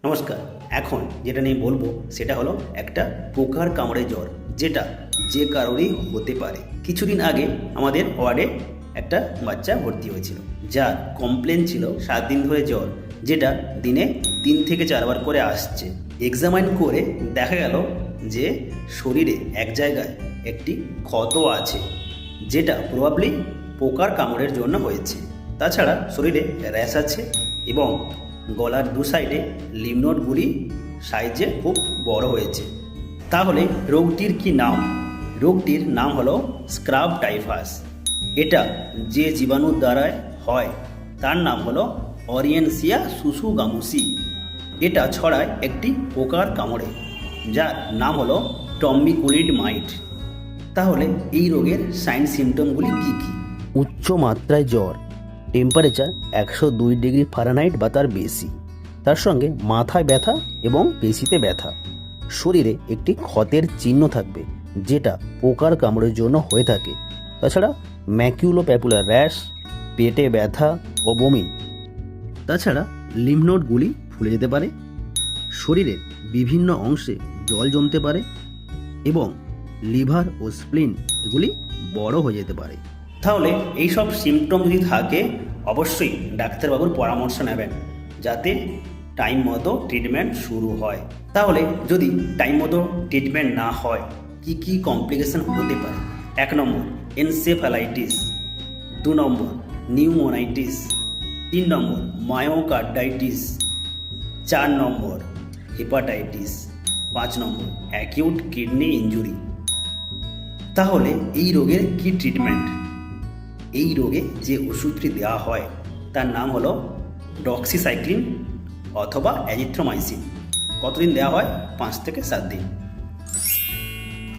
নমস্কার। এখন যেটা নিয়ে বলবো সেটা হলো একটা পোকার কামড়ে জ্বর, যেটা যে কারোরই হতে পারে। কিছুদিন আগে আমাদের ওয়ার্ডে একটা বাচ্চা ভর্তি হয়েছিল, যার কমপ্লেন ছিল 7 দিন ধরে জ্বর, যেটা দিনে 3 থেকে 4 বার করে আসছে। এক্সামাইন করে দেখা গেল যে শরীরে এক জায়গায় একটি ক্ষত আছে, যেটা প্রবাবলি পোকার কামড়ের জন্য হয়েছে। তাছাড়া শরীরে র্যাশ আছে এবং গলার দু সাইডে লিম্ফ নোডগুলি সাইজে খুব বড় হয়েছে। তাহলে রোগটির কি নাম? রোগটির নাম হলো স্ক্রাব টাইফাস। এটা যে জীবাণুর দ্বারায় হয় তার নাম হলো অরিয়েনসিয়া সুসুগামুসি। এটা ছড়ায় একটি পোকার কামড়ে, যার নাম হলো টম্বিকুলিড মাইট। তাহলে এই রোগের সাইন সিমটমগুলি কী কী? উচ্চ মাত্রায় জ্বর, টেম্পারেচার 102 ডিগ্রি ফারেনহাইট বা তার বেশি, তার সঙ্গে মাথায় ব্যথা এবং পেশিতে ব্যথা। শরীরে একটি ক্ষতের চিহ্ন থাকবে, যেটা পোকার কামড়ের জন্য হয়ে থাকে। তাছাড়া ম্যাকিউলোপ্যাপুলার র্যাশ, পেটে ব্যথা ও বমি। তাছাড়া লিম্ফ নোডগুলি ফুলে যেতে পারে, শরীরের বিভিন্ন অংশে জল জমতে পারে এবং লিভার ও স্প্লিন এগুলি বড় হয়ে যেতে পারে। তাহলে এইসব সিমটম যদি থাকে, অবশ্যই ডাক্তারবাবুর পরামর্শ নেবেন, যাতে টাইম মতো ট্রিটমেন্ট শুরু হয়। তাহলে যদি টাইম মতো ট্রিটমেন্ট না হয়, কি কি কমপ্লিকেশন হতে পারে? 1 নম্বর এনসেফালাইটিস, 2 নম্বর নিউমোনাইটিস, 3 নম্বর মায়োকার্ডাইটিস, 4 নম্বর হেপাটাইটিস, 5 নম্বর অ্যাকিউট কিডনি ইনজুরি। তাহলে এই রোগের কি ট্রিটমেন্ট? এই রোগে যে ওষুধটি দেওয়া হয় তার নাম হলো ডক্সিসাইক্লিন অথবা অ্যাজিথ্রোমাইসিন। কতদিন দেওয়া হয়? 5 থেকে 7 দিন।